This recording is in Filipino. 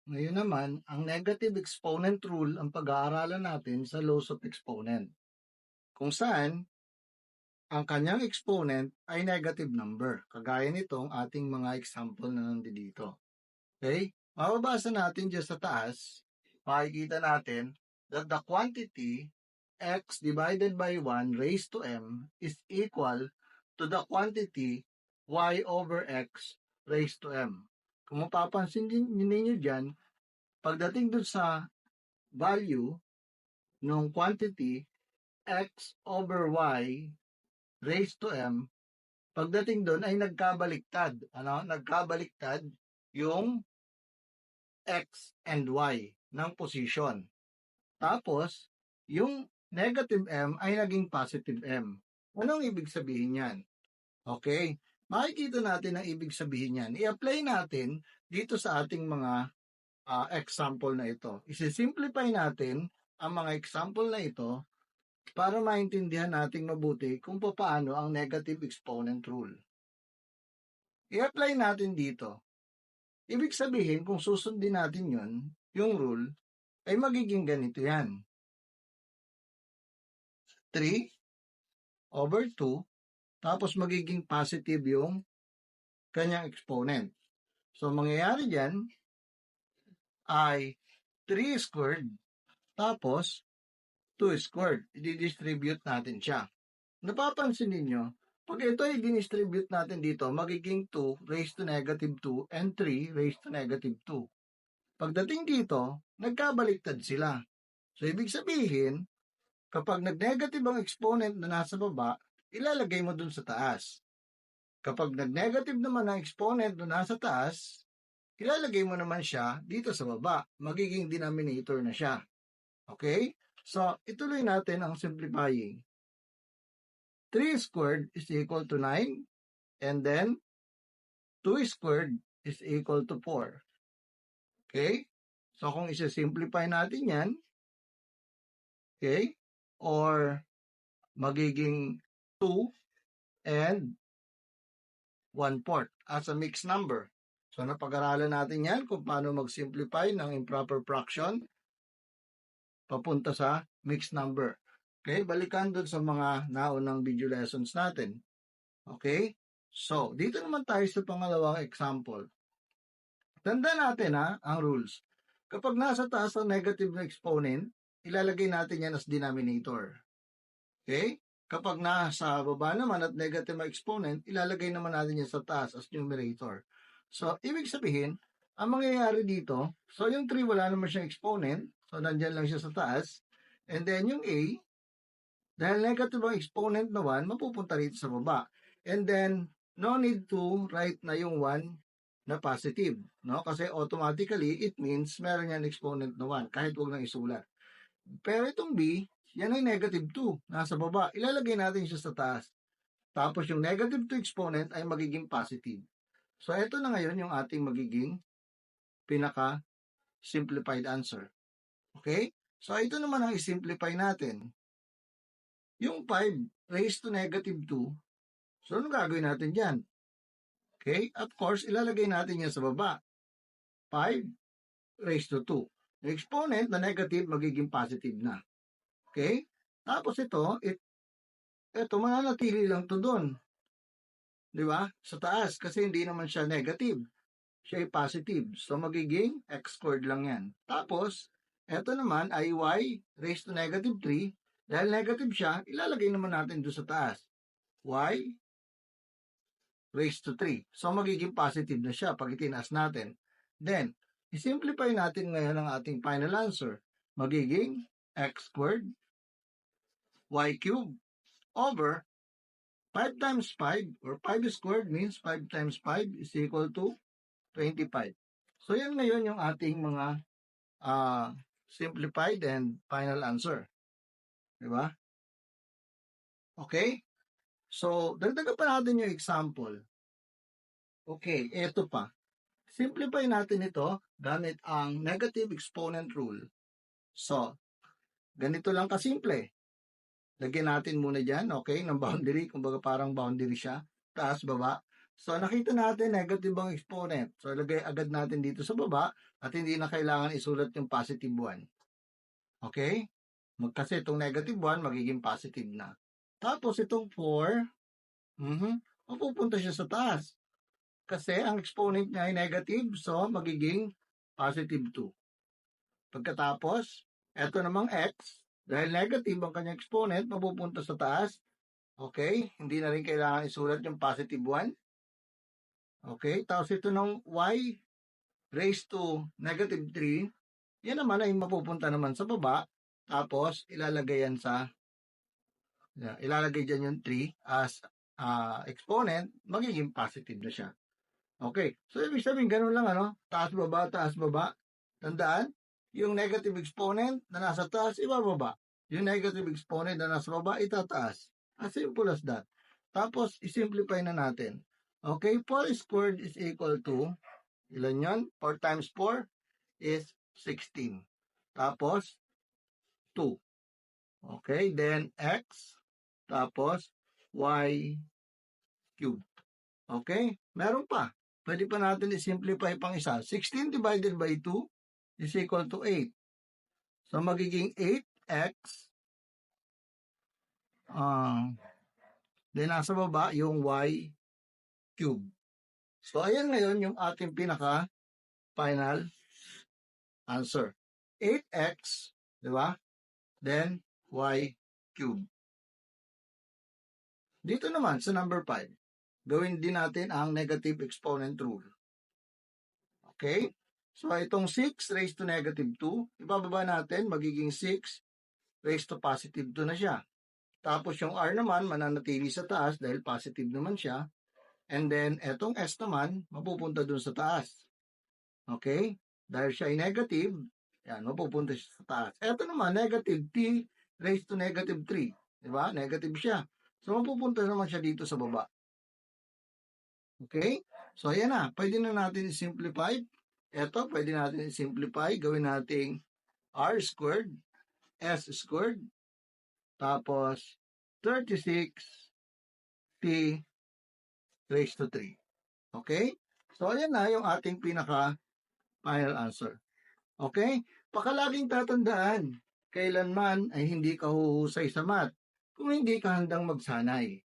Ngayon naman, ang negative exponent rule ang pag-aaralan natin sa laws of exponent, kung saan ang kanyang exponent ay negative number, kagaya nitong ating mga example na nandito. Okay? Mababasa natin dyan sa taas, makikita natin that the quantity x divided by 1 raised to m is equal to the quantity y over x raised to m. Kung mapapansin ninyo dyan, pagdating dun sa value ng quantity x over y raised to m, pagdating dun ay nagkabaliktad. Nagkabaliktad yung x and y ng position. Tapos, yung negative m ay naging positive m. Anong ibig sabihin yan? Okay, makikita natin ang ibig sabihin yan. I-apply natin dito sa ating mga example na ito. Isi-simplify natin ang mga example na ito para maintindihan natin mabuti kung paano ang negative exponent rule. I-apply natin dito. Ibig sabihin, kung susundin natin yun, yung rule, ay magiging ganito yan. 3 over 2, tapos magiging positive yung kanyang exponent. So, mangyayari dyan ay 3 squared, tapos 2 squared. I-distribute natin siya. Napapansin ninyo, pag ito ay dinistribute natin dito, magiging 2 raised to negative 2 and 3 raised to negative 2. Pagdating dito, nagkabaliktad sila. So, ibig sabihin, kapag nag-negative ang exponent na nasa baba, ilalagay mo dun sa taas. Kapag nag-negative naman ang exponent na nasa taas, ilalagay mo naman siya dito sa baba. Magiging denominator na siya. Okay? So, ituloy natin ang simplifying. 3 squared is equal to 9, and then 2 squared is equal to 4. Okay? So, kung isa-simplify natin yan, okay, or magiging 2 and 1/4 as a mixed number. So, napag-aralan natin yan kung paano mag-simplify ng improper fraction papunta sa mixed number. Okay, balikan doon sa mga naunang video lessons natin. Okay, so dito naman tayo sa pangalawang example. Tanda natin ang rules. Kapag nasa taas ang negative na exponent, ilalagay natin yan as denominator. Okay? Kapag nasa baba naman at negative na exponent, ilalagay naman natin yan sa taas as numerator. So, ibig sabihin, ang mangyayari dito, so yung 3 wala naman siyang exponent, so nandyan lang siya sa taas, and then yung a, dahil negative ang exponent na 1, mapupunta rito sa baba. And then, no need to write na yung 1 na positive, no? Kasi automatically, it means meron yan exponent na 1, kahit huwag nang isulat. Pero itong b, yan ay negative 2, nasa baba. Ilalagay natin siya sa taas. Tapos yung negative 2 exponent ay magiging positive. So, ito na ngayon yung ating magiging pinaka-simplified answer. Okay? So, ito naman ang isimplify natin. Yung 5 raised to negative 2, so ano gagawin natin dyan? Okay? Of course, ilalagay natin yan sa baba. 5 raised to 2. Yung exponent na negative, magiging positive na. Okay? Tapos ito mananatili lang to doon. Di ba? Sa taas, kasi hindi naman siya negative. Siya ay positive. So, magiging x squared lang yan. Tapos, ito naman ay y raised to negative 3. Dahil negative siya, ilalagay naman natin doon sa taas. Y raised to 3. So, magiging positive na siya pag itinaas natin. Then, isimplify natin ngayon ang ating final answer. Magiging x squared y cubed over 5 times 5, or 5 squared means 5 times 5 is equal to 25. So, yan ngayon yung ating mga simplified and final answer. Diba? Okay? So, dagdagan pa natin yung example. Okay, eto pa. Simplify natin ito gamit ang negative exponent rule. So, ganito lang kasimple. Lagyan natin muna dyan, okay, ng boundary. Kumbaga parang boundary siya. Taas, baba. So, nakita natin negative ang exponent. So, ilagay agad natin dito sa baba at hindi na kailangan isulat yung positive 1. Okay? Kasi itong negative 1, magiging positive na. Tapos, itong 4, mapupunta siya sa taas. Kasi ang exponent niya ay negative, so magiging positive 2. Pagkatapos, eto namang x, dahil negative ang kanyang exponent, mapupunta sa taas. Okay? Hindi na rin kailangan isulat yung positive 1. Okay? Tapos ito ng y raised to negative 3, yan naman ay mapupunta naman sa baba. Tapos, ilalagay dyan yung 3 as exponent, magiging positive na siya. Okay. So, ibig sabihin, ganun lang, taas, baba, taas, baba. Tandaan, yung negative exponent na nasa taas, ibababa. Yung negative exponent na nasa baba, itataas. As simple as that. Tapos, isimplify na natin. Okay, 4 squared is equal to, ilan yun? 4 times 4 is 16. Tapos, 2. Okay, then x, tapos y cubed. Okay, meron pa. Pwede pa natin i-simplify pang isa. 16 divided by 2 is equal to 8. So, magiging 8x, then nasa baba yung y cubed. So, ayan ngayon yung ating pinaka-final answer. 8x, di ba? Then, y cubed. Dito naman, sa number 5, gawin din natin ang negative exponent rule. Okay? So, itong 6 raised to negative 2, ibababa natin, magiging 6 raised to positive 2 na siya. Tapos yung r naman, mananatili sa taas dahil positive naman siya. And then, etong s naman, mapupunta dun sa taas. Okay? Dahil siya ay negative, yan, mapupunta siya sa taas. Eto naman, negative t raised to negative 3. Diba? Negative siya. So, mapupunta naman siya dito sa baba. Okay? So, ayan na. Pwede na natin i-simplify. Ito, pwede natin i-simplify. Gawin nating r squared, s squared, tapos 36 t raised to 3. Okay? So, ayan na yung ating pinaka-final answer. Okay? Pakalaging tatandaan, kailanman ay hindi ka huhusay sa math kung hindi ka handang magsanay.